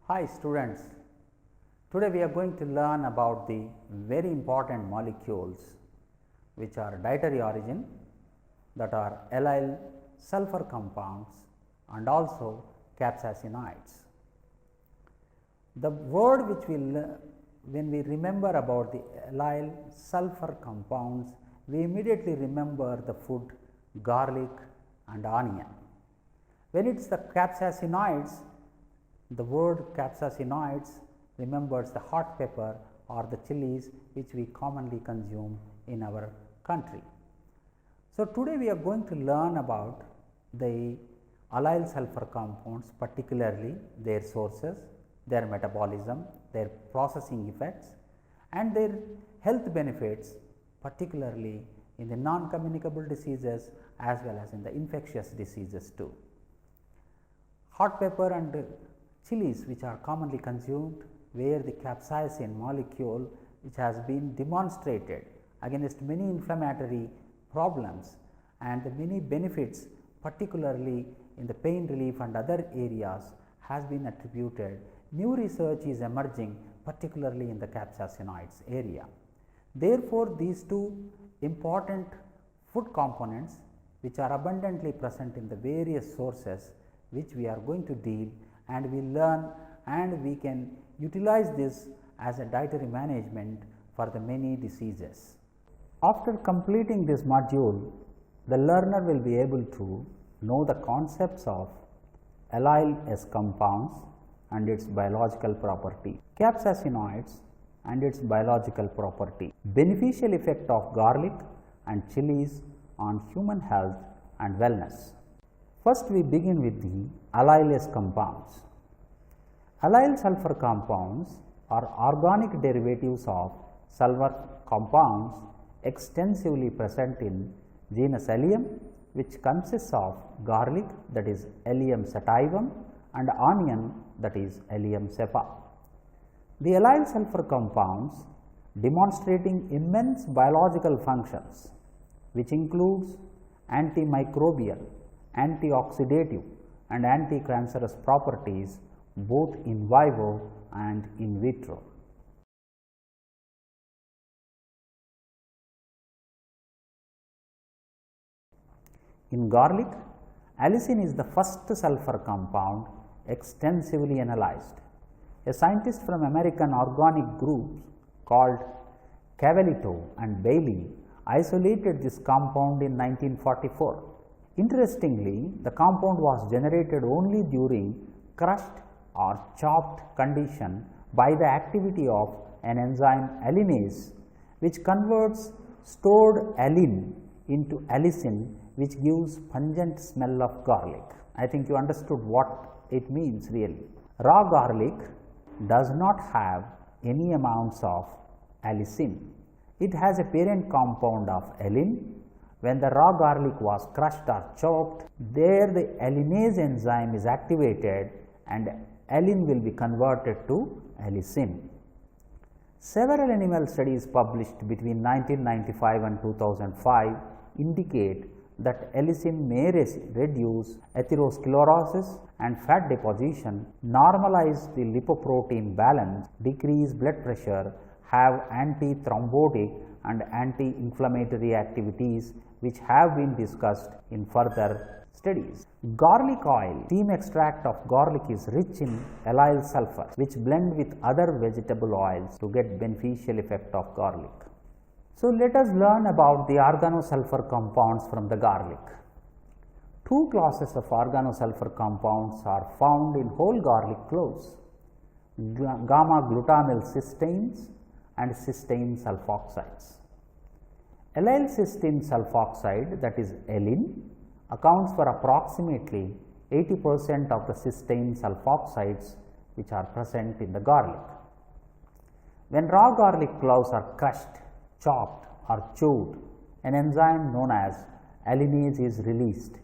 Hi students, today we are going to learn about the very important molecules which are dietary origin, that are allyl sulfur compounds and also capsaicinoids. The word which when we remember about the allyl sulfur compounds, we immediately remember the food garlic and onion. When it is the capsaicinoids, the word capsaicinoids remembers the hot pepper or the chilies which we commonly consume in our country. So, today we are going to learn about the allyl sulfur compounds, particularly their sources, their metabolism, their processing effects and their health benefits, particularly in the non-communicable diseases as well as in the infectious diseases too. Hot pepper and chilies which are commonly consumed, where the capsaicin molecule which has been demonstrated against many inflammatory problems and the many benefits, particularly in the pain relief and other areas, has been attributed. New research is emerging, particularly in the capsaicinoids area. Therefore, these two important food components which are abundantly present in the various sources which we are going to deal, and we learn and we can utilize this as a dietary management for the many diseases. After completing this module, the learner will be able to know the concepts of allyl S compounds and its biological property, capsaicinoids and its biological property, beneficial effect of garlic and chilies on human health and wellness. First, we begin with the allyl S compounds. Allyl sulfur compounds are organic derivatives of sulfur compounds extensively present in genus Allium, which consists of garlic, that is Allium sativum, and onion, that is Allium cepa. The allyl sulfur compounds demonstrating immense biological functions, which includes antimicrobial, antioxidative and anticancerous properties both in vivo and in vitro. In garlic, allicin is the first sulfur compound extensively analyzed. A scientist from American organic groups called Cavallito and Bailey isolated this compound in 1944. Interestingly, the compound was generated only during crushed or chopped condition by the activity of an enzyme allinase, which converts stored allin into allicin, which gives pungent smell of garlic. I think you understood what it means really. Raw garlic does not have any amounts of allicin. It has a parent compound of allin. When the raw garlic was crushed or chopped, there the allinase enzyme is activated and allin will be converted to allicin. Several animal studies published between 1995 and 2005 indicate that allicin may reduce atherosclerosis and fat deposition, normalize the lipoprotein balance, decrease blood pressure, have anti-thrombotic and anti-inflammatory activities which have been discussed in further studies. Garlic oil, steam extract of garlic is rich in allyl sulfur, which blend with other vegetable oils to get beneficial effect of garlic. So, let us learn about the organosulfur compounds from the garlic. Two classes of organosulfur compounds are found in whole garlic cloves: gamma glutamyl cysteines and cysteine sulfoxides. Allyl cysteine sulfoxide, that is allin, accounts for approximately 80% of the cysteine sulfoxides which are present in the garlic. When raw garlic cloves are crushed, chopped or chewed, an enzyme known as allinase is released.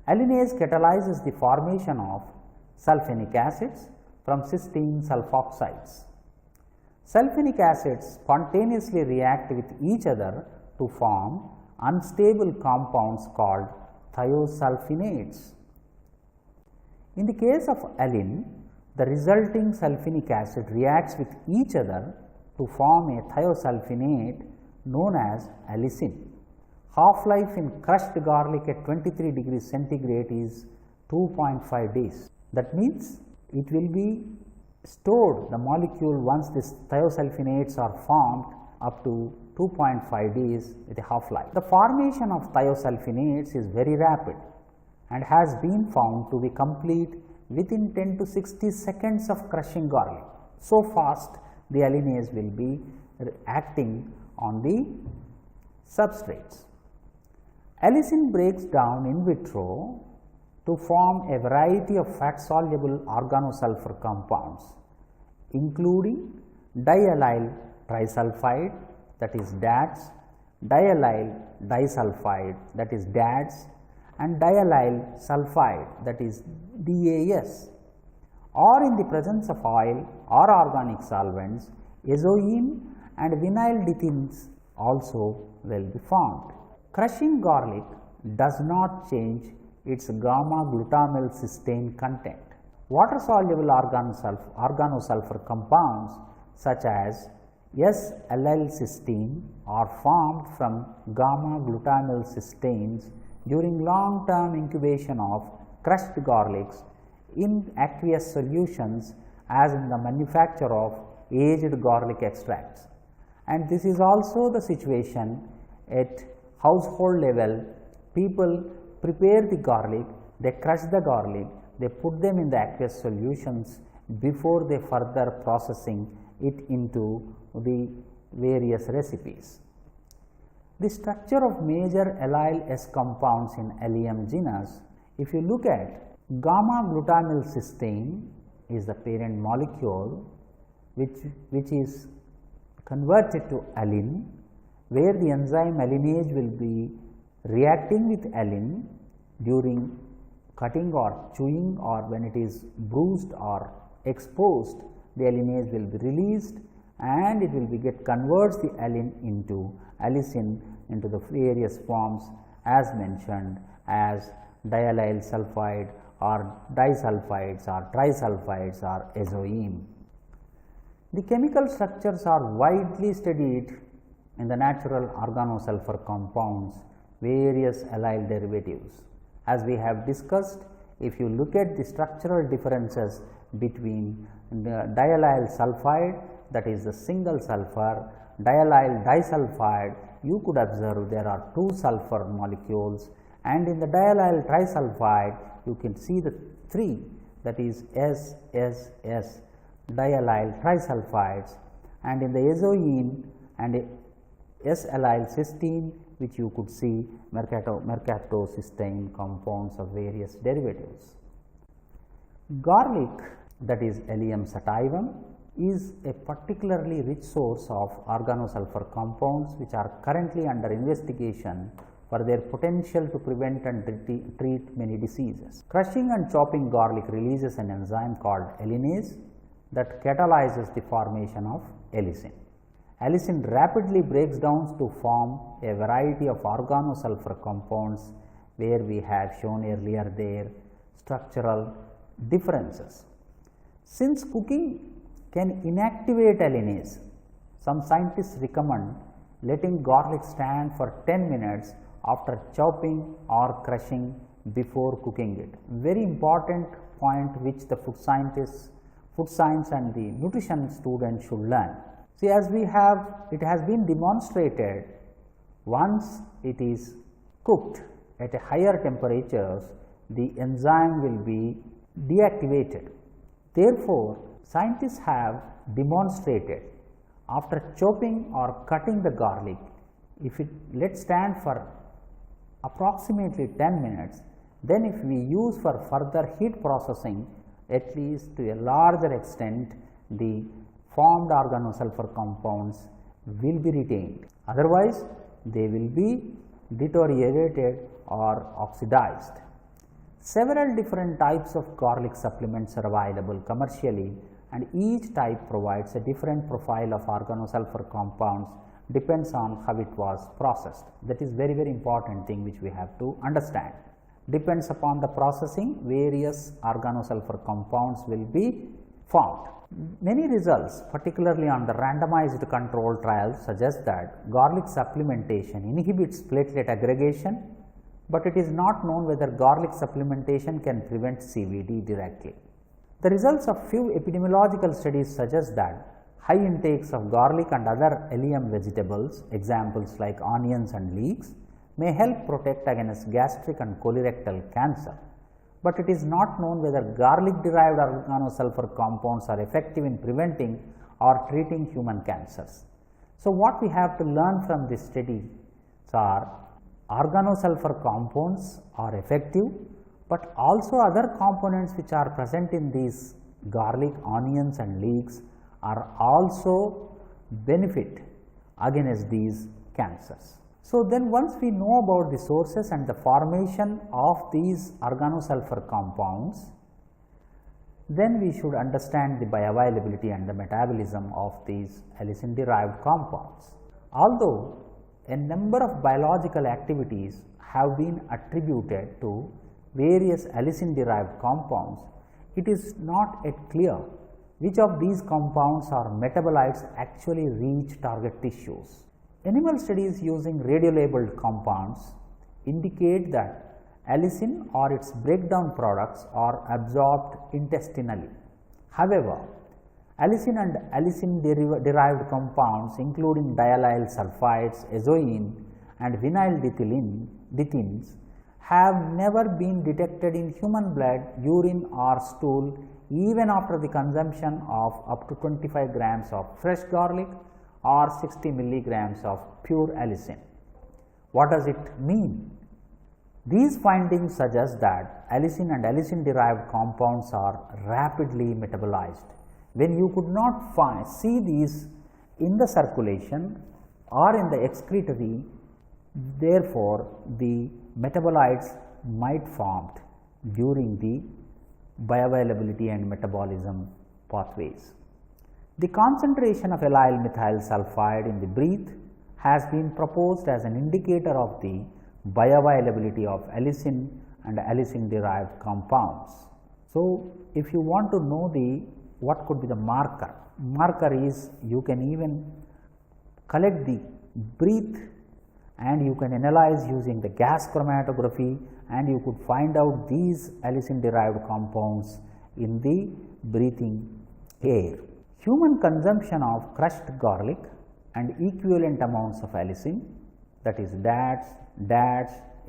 Allinase catalyzes the formation of sulfenic acids from cysteine sulfoxides. Sulfenic acids spontaneously react with each other to form unstable compounds called thiosulfinates. In the case of allin, The resulting sulfinic acid reacts with each other to form a thiosulfinate known as allicin. Half-life in crushed garlic at 23 degrees centigrade is 2.5 days. That means it will be stored, the molecule, once these thiosulfinates are formed, up to 2.5 days with a half-life. The formation of thiosulfinates is very rapid and has been found to be complete within 10 to 60 seconds of crushing garlic. So fast the alliinase will be acting on the substrates. Allicin breaks down in vitro to form a variety of fat-soluble organosulfur compounds, including diallyl trisulfide, that is DATS, diallyl disulfide, that is DADS, and diallyl sulfide, that is DAS, or in the presence of oil or organic solvents, azoine and vinyl dithenes also will be formed. Crushing garlic does not change its gamma glutamyl cysteine content. Water soluble organosulfur compounds such as S-allyl cysteine are formed from gamma glutamyl cysteines during long term incubation of crushed garlics in aqueous solutions, as in the manufacture of aged garlic extracts. And this is also the situation at household level. People prepare the garlic, they crush the garlic, they put them in the aqueous solutions before they further processing it into the various recipes. The structure of major allyl S compounds in Allium genus, if you look at gamma glutamyl cysteine is the parent molecule which is converted to allin, where the enzyme alliinase will be reacting with allin during cutting or chewing, or when it is bruised or exposed, the alliinase will be released and it will be converts the allin into allicin into the various forms as mentioned as diallyl sulfide or disulfides or trisulfides or azoine. The chemical structures are widely studied in the natural organosulfur compounds, various allyl derivatives. As we have discussed, if you look at the structural differences between the diallyl sulfide, that is the single sulfur, diallyl disulfide, you could observe there are two sulfur molecules, and in the diallyl trisulfide you can see the three, that is SSS diallyl trisulfides, and in the azoine and S-allyl cysteine, which you could see mercaptocysteine compounds of various derivatives. Garlic, that is Allium sativum, is a particularly rich source of organosulfur compounds which are currently under investigation for their potential to prevent and treat many diseases. Crushing and chopping garlic releases an enzyme called alliinase that catalyzes the formation of allicin. Allicin rapidly breaks down to form a variety of organosulfur compounds, where we have shown earlier their structural differences. Since cooking can inactivate alliinase, some scientists recommend letting garlic stand for 10 minutes after chopping or crushing before cooking it. Very important point which the food science and the nutrition students should learn. See, as it has been demonstrated, once it is cooked at a higher temperatures, the enzyme will be deactivated. Therefore, scientists have demonstrated after chopping or cutting the garlic, if it let stand for approximately 10 minutes, then if we use for further heat processing, at least to a larger extent, the formed organosulfur compounds will be retained. Otherwise, they will be deteriorated or oxidized. Several different types of garlic supplements are available commercially, and each type provides a different profile of organosulfur compounds, depends on how it was processed. That is very important thing which we have to understand. Depends upon the processing, various organosulfur compounds will be formed. Many results, particularly on the randomized control trials, suggest that garlic supplementation inhibits platelet aggregation, but it is not known whether garlic supplementation can prevent CVD directly. The results of few epidemiological studies suggest that high intakes of garlic and other LEM vegetables, examples like onions and leeks, may help protect against gastric and colorectal cancer, but it is not known whether garlic derived organosulfur compounds are effective in preventing or treating human cancers. So, what we have to learn from this study are organosulfur compounds are effective, but also other components which are present in these garlic, onions and leeks are also benefit against these cancers. So, then once we know about the sources and the formation of these organosulfur compounds, then we should understand the bioavailability and the metabolism of these allicin derived compounds. Although a number of biological activities have been attributed to various allicin derived compounds, it is not yet clear which of these compounds or metabolites actually reach target tissues. Animal studies using radiolabeled compounds indicate that allicin or its breakdown products are absorbed intestinally. However, allicin and allicin derived compounds including diallyl sulfides, azoine and vinyl dithenes have never been detected in human blood, urine or stool even after the consumption of up to 25 grams of fresh garlic or 60 milligrams of pure allicin. What does it mean? These findings suggest that allicin and allicin derived compounds are rapidly metabolized. When you could not see these in the circulation or in the excretory, therefore, the metabolites might formed during the bioavailability and metabolism pathways. The concentration of allyl methyl sulfide in the breath has been proposed as an indicator of the bioavailability of allicin and allicin derived compounds. So, if you want to know what could be the marker is you can even collect the breath and you can analyze using the gas chromatography and you could find out these allicin derived compounds in the breathing air. Human consumption of crushed garlic and equivalent amounts of allicin, that is DATS,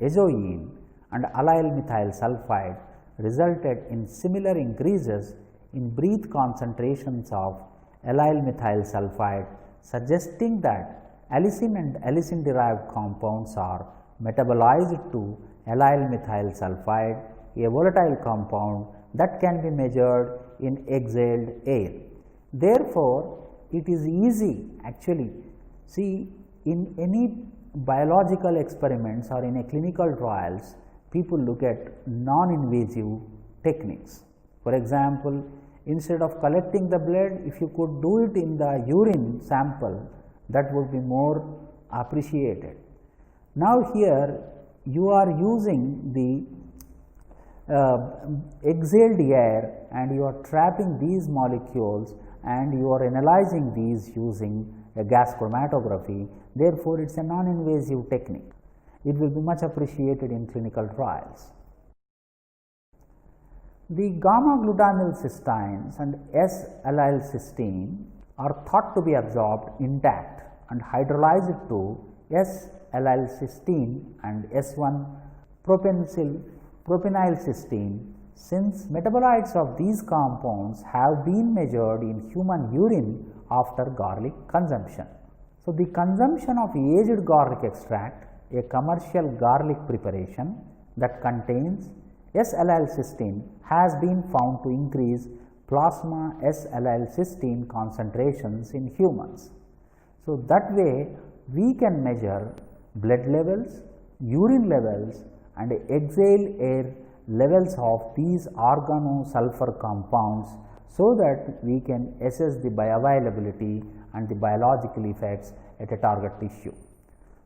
azoine and allyl methyl sulfide resulted in similar increases in breath concentrations of allyl methyl sulfide, suggesting that allicin and allicin derived compounds are metabolized to allyl methyl sulfide, a volatile compound that can be measured in exhaled air. Therefore, it is easy actually, see, in any biological experiments or in a clinical trials, people look at non-invasive techniques. For example, instead of collecting the blood, if you could do it in the urine sample, that would be more appreciated. Now, here you are using the exhaled air and you are trapping these molecules and you are analyzing these using a gas chromatography. Therefore, it is a non-invasive technique. It will be much appreciated in clinical trials. The gamma glutamyl cysteines and S-allylcysteine are thought to be absorbed intact and hydrolyzed to S-allylcysteine and S1-propenylcysteine, since metabolites of these compounds have been measured in human urine after garlic consumption. So, the consumption of aged garlic extract, a commercial garlic preparation that contains S-allylcysteine, has been found to increase plasma S-allylcysteine concentrations in humans. So, that way we can measure blood levels, urine levels and exhale air levels of these organosulfur compounds, so that we can assess the bioavailability and the biological effects at a target tissue.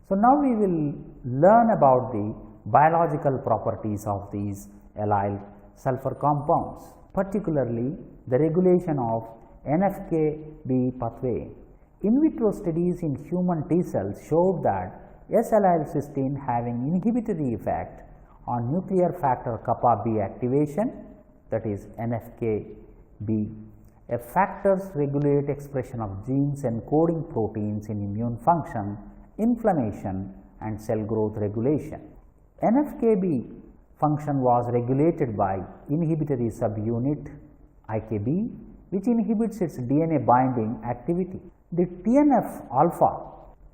So, now we will learn about the biological properties of these allyl sulfur compounds. particularly the regulation of NF-κB pathway. In vitro studies in human T cells showed that S-allyl-cysteine having inhibitory effect on nuclear factor kappa B activation, that is NF-κB. Factors regulate expression of genes encoding proteins in immune function, inflammation and cell growth regulation. NF-κB function was regulated by inhibitory subunit IKB, which inhibits its DNA binding activity. The TNF alpha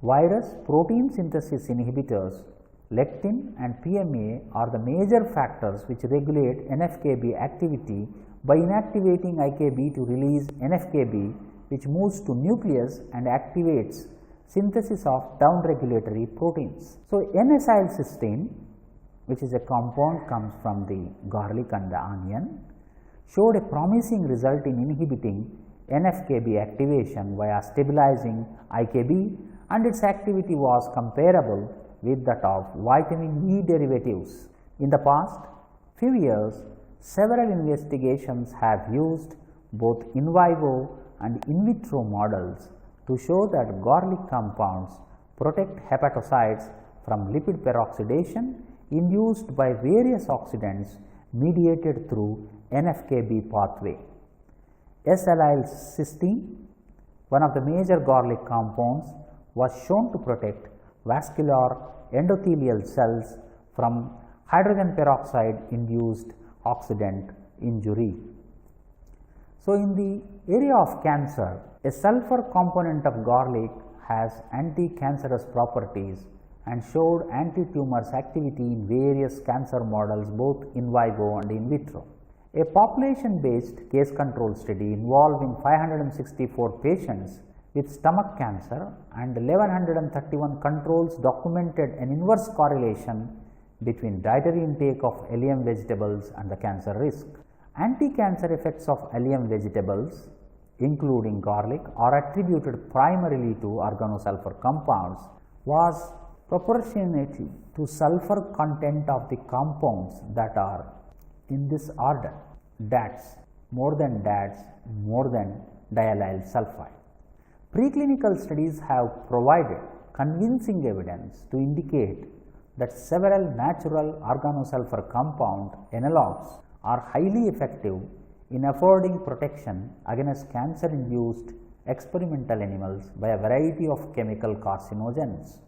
virus protein synthesis inhibitors, lectin and PMA are the major factors which regulate NF-κB activity by inactivating IKB to release NF-κB, which moves to nucleus and activates synthesis of downregulatory proteins. So, N-acetylcysteine, which is a compound comes from the garlic and the onion, showed a promising result in inhibiting NF-κB activation via stabilizing IKB, and its activity was comparable with that of vitamin E derivatives. In the past few years, several investigations have used both in vivo and in vitro models to show that garlic compounds protect hepatocytes from lipid peroxidation induced by various oxidants mediated through NF-κB pathway. S-allyl-cysteine, one of the major garlic compounds, was shown to protect vascular endothelial cells from hydrogen peroxide induced oxidant injury. So, in the area of cancer, a sulfur component of garlic has anti-cancerous properties and showed anti-tumors activity in various cancer models both in vivo and in vitro. A population-based case control study involving 564 patients with stomach cancer and 1131 controls documented an inverse correlation between dietary intake of allium vegetables and the cancer risk. Anti-cancer effects of allium vegetables, including garlic, are attributed primarily to organosulfur compounds, was proportionate to sulfur content of the compounds that are in this order: DATS, more than DATS, more than diallyl sulfide. Preclinical studies have provided convincing evidence to indicate that several natural organosulfur compound analogues are highly effective in affording protection against cancer-induced experimental animals by a variety of chemical carcinogens.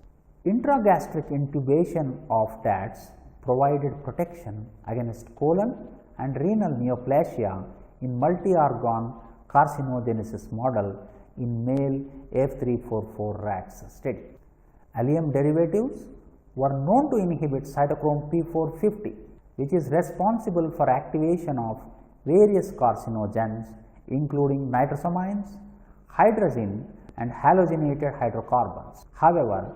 Intragastric intubation of DATs provided protection against colon and renal neoplasia in multi-organ carcinogenesis model in male F344 rats study. Allium derivatives were known to inhibit cytochrome P450, which is responsible for activation of various carcinogens including nitrosamines, hydrazine and halogenated hydrocarbons. However,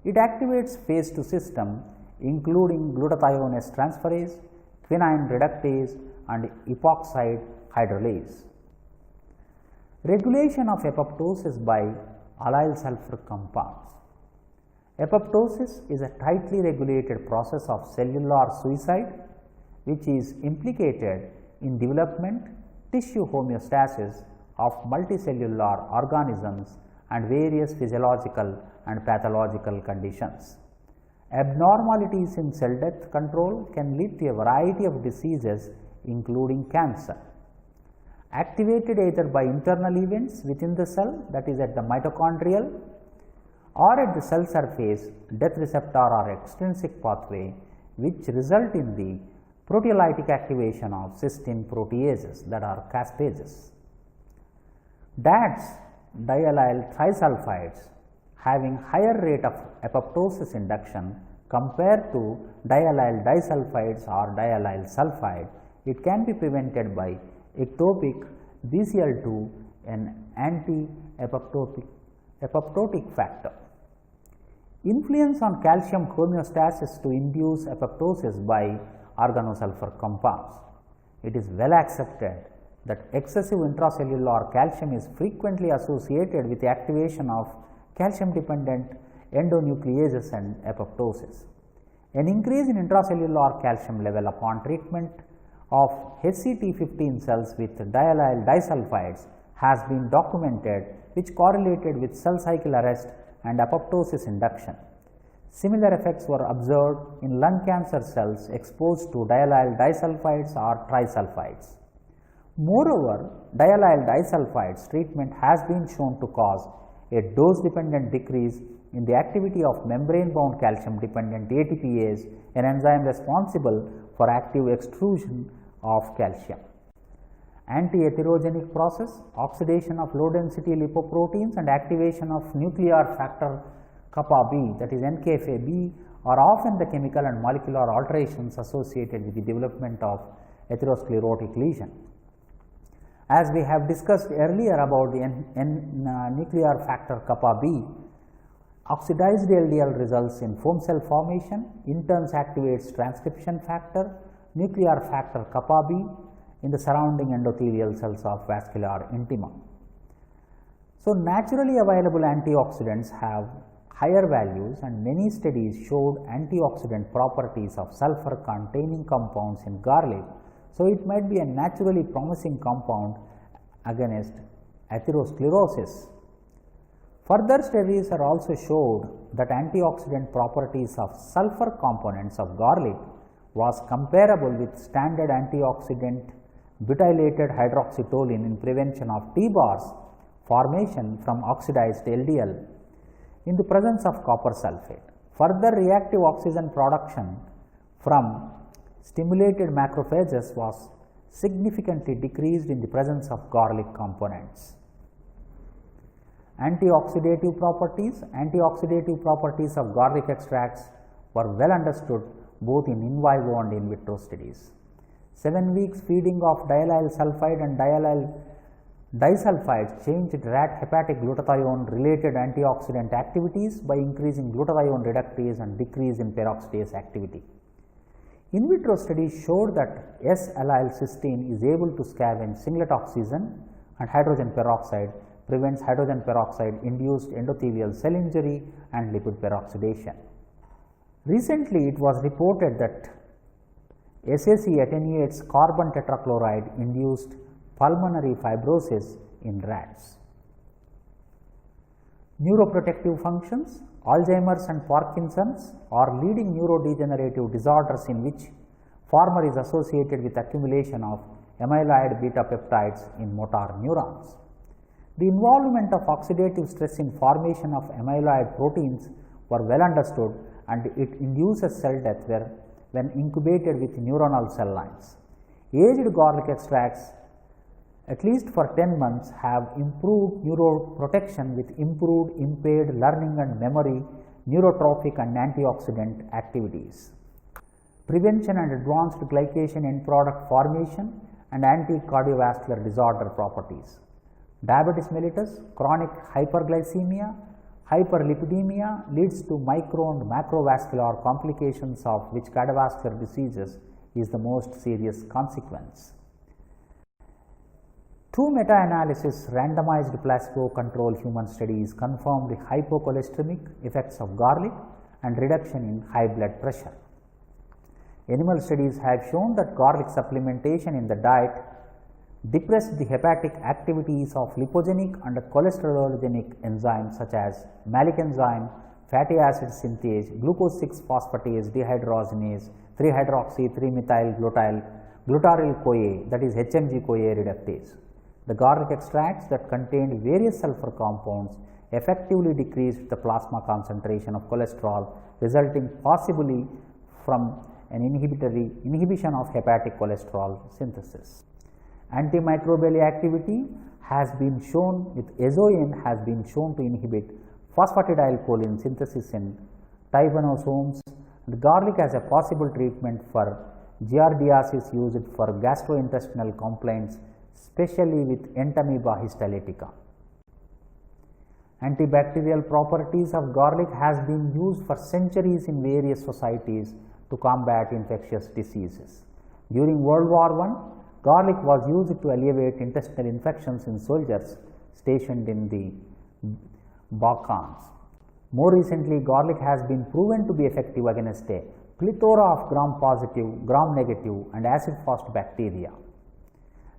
it activates phase II system including glutathionase transferase, quinine reductase and epoxide hydrolase. Regulation of apoptosis by allyl sulfur compounds. Apoptosis is a tightly regulated process of cellular suicide which is implicated in development, tissue homeostasis of multicellular organisms and various physiological and pathological conditions. Abnormalities in cell death control can lead to a variety of diseases including cancer. Activated either by internal events within the cell, that is at the mitochondrial or at the cell surface, death receptor or extrinsic pathway, which result in the proteolytic activation of cysteine proteases, that are caspases. DATs, diallyl trisulfides, having higher rate of apoptosis induction compared to diallyl disulfides or diallyl sulfide, it can be prevented by ectopic BCL2, an anti-apoptotic factor. Influence on calcium homeostasis to induce apoptosis by organosulfur compounds. It is well accepted that excessive intracellular calcium is frequently associated with the activation of calcium dependent endonucleases and apoptosis. An increase in intracellular calcium level upon treatment of HCT15 cells with diallyl disulfides has been documented, which correlated with cell cycle arrest and apoptosis induction. Similar effects were observed in lung cancer cells exposed to diallyl disulfides or trisulfides. Moreover, diallyl disulfides treatment has been shown to cause a dose-dependent decrease in the activity of membrane-bound calcium-dependent ATPase, an enzyme responsible for active extrusion of calcium. Anti-atherogenic process, oxidation of low-density lipoproteins and activation of nuclear factor kappa B, that is NKFA-B, are often the chemical and molecular alterations associated with the development of atherosclerotic lesion. As we have discussed earlier about the nuclear factor kappa B, oxidized LDL results in foam cell formation, in turn activates transcription factor, nuclear factor kappa B in the surrounding endothelial cells of vascular intima. So, naturally available antioxidants have higher values, and many studies showed antioxidant properties of sulfur containing compounds in garlic. So, it might be a naturally promising compound against atherosclerosis. Further studies are also showed that antioxidant properties of sulfur components of garlic was comparable with standard antioxidant butylated hydroxytoluene in prevention of T-bars formation from oxidized LDL in the presence of copper sulfate. Further, reactive oxygen production from stimulated macrophages was significantly decreased in the presence of garlic components. Antioxidative properties of garlic extracts were well understood both in vivo and in vitro studies. 7 weeks feeding of diallyl sulfide and diallyl disulfides changed rat hepatic glutathione related antioxidant activities by increasing glutathione reductase and decrease in peroxidase activity. In vitro studies showed that S-allyl cysteine is able to scavenge singlet oxygen, and hydrogen peroxide prevents hydrogen peroxide induced endothelial cell injury and lipid peroxidation. Recently, it was reported that SAC attenuates carbon tetrachloride induced pulmonary fibrosis in rats. Neuroprotective functions. Alzheimer's and Parkinson's are leading neurodegenerative disorders in which former is associated with accumulation of amyloid beta peptides in motor neurons. The involvement of oxidative stress in formation of amyloid proteins were well understood, and it induces cell death when incubated with neuronal cell lines. Aged garlic extracts at least for 10 months have improved neuroprotection with improved impaired learning and memory, neurotrophic and antioxidant activities. Prevention and advanced glycation end product formation and anti-cardiovascular disorder properties. Diabetes mellitus, chronic hyperglycemia, hyperlipidemia leads to micro and macrovascular complications, of which cardiovascular diseases is the most serious consequence. 2 meta-analysis randomized placebo-controlled human studies confirmed the hypocholesteremic effects of garlic and reduction in high blood pressure. Animal studies have shown that garlic supplementation in the diet depressed the hepatic activities of lipogenic and cholesterologenic enzymes such as malic enzyme, fatty acid synthase, glucose 6-phosphatase dehydrogenase, 3-hydroxy-3-methyl-glutyl-glutaryl CoA, that is HMG-CoA reductase. The garlic extracts that contained various sulfur compounds effectively decreased the plasma concentration of cholesterol, resulting possibly from an inhibition of hepatic cholesterol synthesis. Antimicrobial activity has been shown with azoine has been shown to inhibit phosphatidylcholine synthesis in trypanosomes, and garlic as a possible treatment for giardiasis used for gastrointestinal complaints, especially with Entamoeba histolytica. Antibacterial properties of garlic has been used for centuries in various societies to combat infectious diseases. During World War I, garlic was used to alleviate intestinal infections in soldiers stationed in the Balkans. More recently, garlic has been proven to be effective against a plethora of gram-positive, gram-negative and acid-fast bacteria.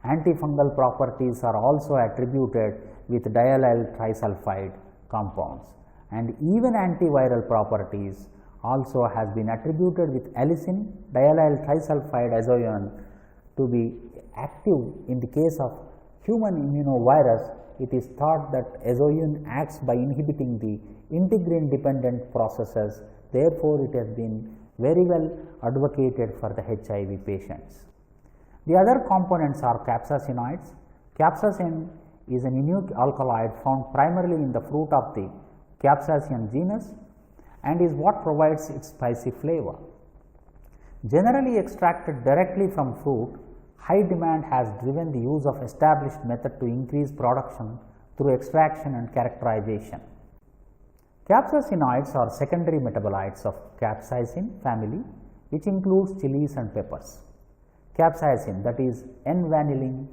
Antifungal properties are also attributed with diallyl trisulfide compounds, and even antiviral properties also has been attributed with allicin, diallyl trisulfide azoin to be active in the case of human immunovirus. It is thought that azoin acts by inhibiting the integrin dependent processes, therefore, it has been very well advocated for the HIV patients. The other components are capsaicinoids. Capsaicin is an unique alkaloid found primarily in the fruit of the Capsaicin genus and is what provides its spicy flavor. Generally extracted directly from fruit, high demand has driven the use of established method to increase production through extraction and characterization. Capsaicinoids are secondary metabolites of capsaicin family, which includes chilies and peppers. Capsaicin, that is N-vanillin,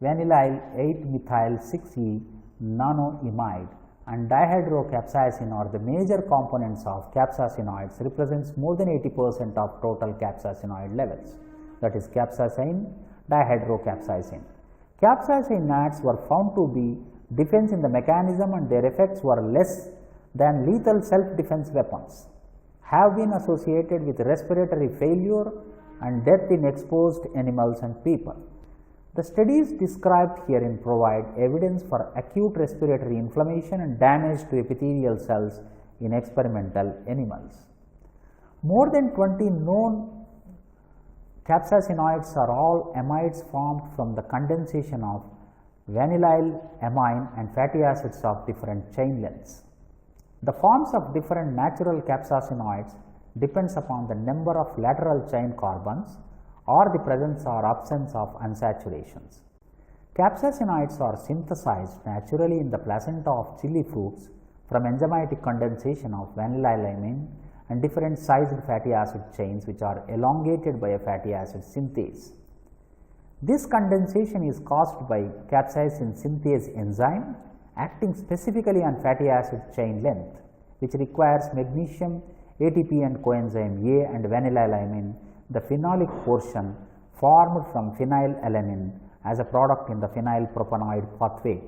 vanillyl 8-methyl-6-E nanoimide, and dihydrocapsaicin are the major components of capsaicinoids, represents more than 80% of total capsaicinoid levels, that is capsaicin, dihydrocapsaicin. Capsaicinoids were found to be defense in the mechanism and their effects were less than lethal self-defense weapons, have been associated with respiratory failure and death in exposed animals and people. The studies described herein provide evidence for acute respiratory inflammation and damage to epithelial cells in experimental animals. More than 20 known capsaicinoids are all amides formed from the condensation of vanillyl amine and fatty acids of different chain lengths. The forms of different natural capsaicinoids depends upon the number of lateral chain carbons or the presence or absence of unsaturations. Capsaicinoids are synthesized naturally in the placenta of chili fruits from enzymatic condensation of vanillylamine and different sized fatty acid chains which are elongated by a fatty acid synthase. This condensation is caused by capsaicin synthase enzyme acting specifically on fatty acid chain length, which requires magnesium, ATP and coenzyme A and vanillylamine, the phenolic portion formed from phenylalanine as a product in the phenylpropanoid pathway.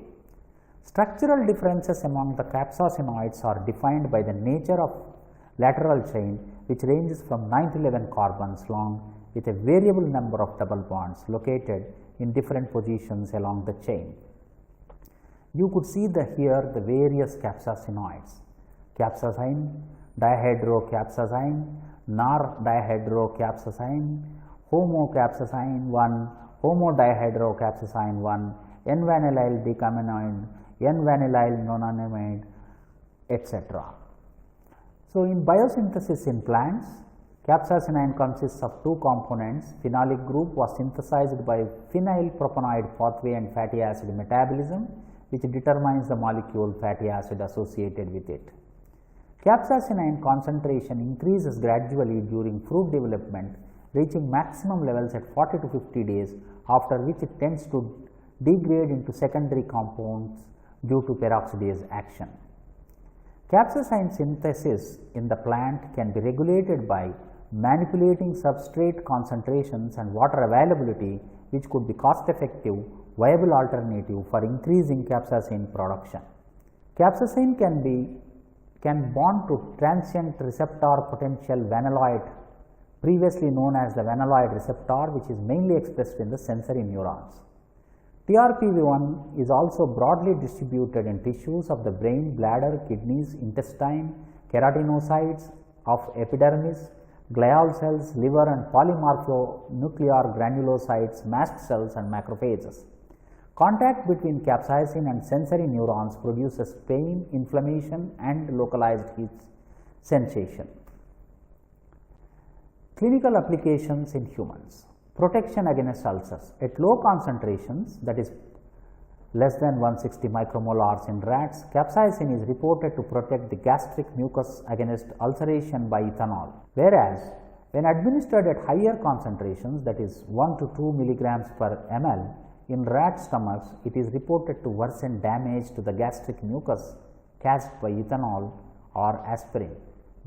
Structural differences among the capsaicinoids are defined by the nature of lateral chain, which ranges from 9 to 11 carbons long with a variable number of double bonds located in different positions along the chain. You could see here the various capsaicinoids: capsaicin, dihydrocapsaicin, nar-dihydrocapsaicin, homocapsaicin 1, homodihydrocapsaicin 1, N-vanillyl decaminoid, N-vanillyl nonamide, etc. So, in biosynthesis in plants, capsaicin consists of two components. Phenolic group was synthesized by phenylpropanoid pathway and fatty acid metabolism, which determines the molecule fatty acid associated with it. Capsaicin concentration increases gradually during fruit development, reaching maximum levels at 40 to 50 days, after which it tends to degrade into secondary compounds due to peroxidase action. Capsaicin synthesis in the plant can be regulated by manipulating substrate concentrations and water availability, which could be cost effective viable alternative for increasing capsaicin production. Capsaicin can bond to transient receptor potential vanilloid, previously known as the vanilloid receptor, which is mainly expressed in the sensory neurons. TRPV1 is also broadly distributed in tissues of the brain, bladder, kidneys, intestine, keratinocytes of epidermis, glial cells, liver and polymorphonuclear granulocytes, mast cells and macrophages. Contact between capsaicin and sensory neurons produces pain, inflammation and localized heat sensation. Clinical applications in humans: protection against ulcers. At low concentrations, that is less than 160 micromolars in rats, capsaicin is reported to protect the gastric mucus against ulceration by ethanol, whereas when administered at higher concentrations, that is 1 to 2 milligrams per ml, in rat stomachs, it is reported to worsen damage to the gastric mucus caused by ethanol or aspirin.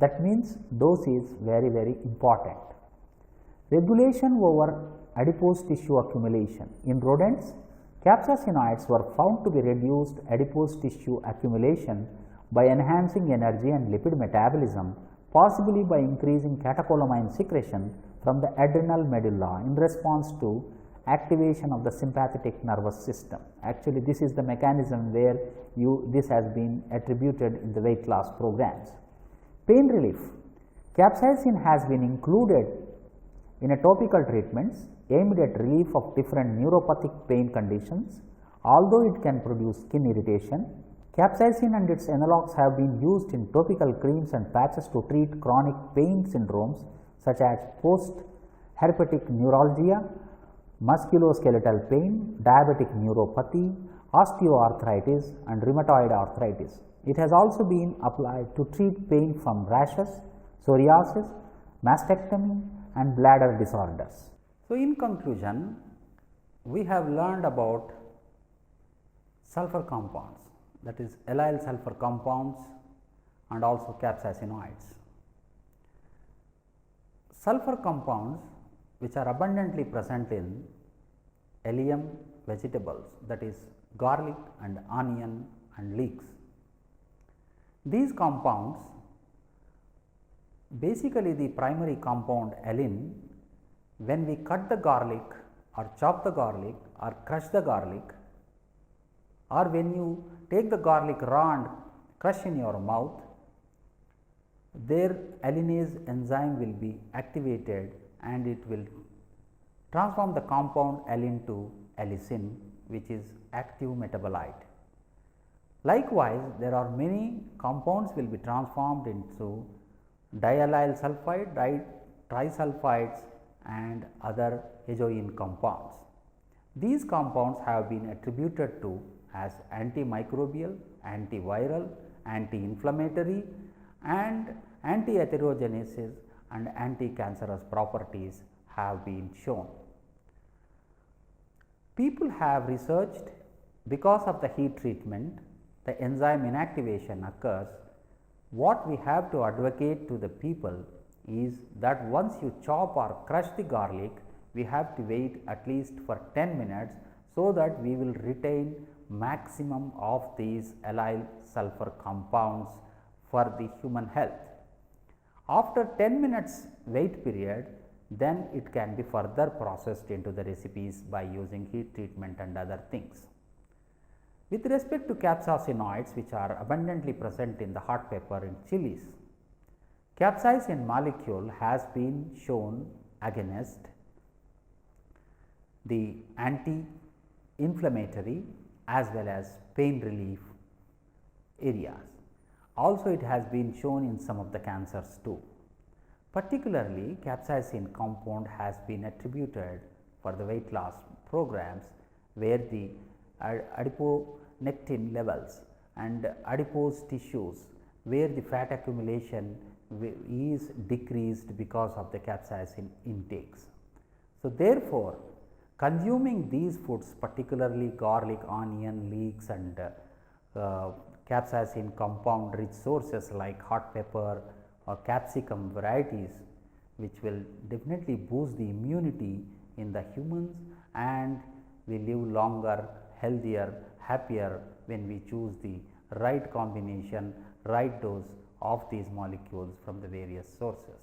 That means dose is very important. Regulation over adipose tissue accumulation. In rodents, capsaicinoids were found to be reduced adipose tissue accumulation by enhancing energy and lipid metabolism, possibly by increasing catecholamine secretion from the adrenal medulla in response to activation of the sympathetic nervous system. Actually, this is the mechanism where this has been attributed in the weight loss programs. Pain relief. Capsaicin has been included in a topical treatments aimed at relief of different neuropathic pain conditions. Although it can produce skin irritation, capsaicin and its analogues have been used in topical creams and patches to treat chronic pain syndromes such as post-herpetic neuralgia, musculoskeletal pain, diabetic neuropathy, osteoarthritis and rheumatoid arthritis. It has also been applied to treat pain from rashes, psoriasis, mastectomy and bladder disorders. So, in conclusion, we have learned about sulfur compounds, that is allyl sulfur compounds and also capsaicinoids. Sulfur compounds which are abundantly present in allium vegetables, that is garlic and onion and leeks. These compounds, basically the primary compound allin, when we cut the garlic or chop the garlic or crush the garlic, or when you take the garlic raw and crush in your mouth, their allinase enzyme will be activated and it will transform the compound allin to allicin, which is active metabolite. Likewise, there are many compounds will be transformed into diallyl sulfide, trisulfides and other azoine compounds. These compounds have been attributed to as antimicrobial, antiviral, anti-inflammatory and anti-atherogenesis and anti-cancerous properties have been shown. People have researched, because of the heat treatment, the enzyme inactivation occurs. What we have to advocate to the people is that once you chop or crush the garlic, we have to wait at least for 10 minutes so that we will retain maximum of these allyl sulfur compounds for the human health. After 10 minutes wait period, then it can be further processed into the recipes by using heat treatment and other things. With respect to capsaicinoids, which are abundantly present in the hot pepper and chilies, capsaicin molecule has been shown against the anti-inflammatory as well as pain relief areas. Also, it has been shown in some of the cancers too. Particularly, capsaicin compound has been attributed for the weight loss programs where the adiponectin levels and adipose tissues where the fat accumulation is decreased because of the capsaicin intakes. So, therefore, consuming these foods, particularly garlic, onion, leeks and capsaicin compound rich sources like hot pepper or capsicum varieties, which will definitely boost the immunity in the humans, and we live longer, healthier, happier when we choose the right combination, right dose of these molecules from the various sources.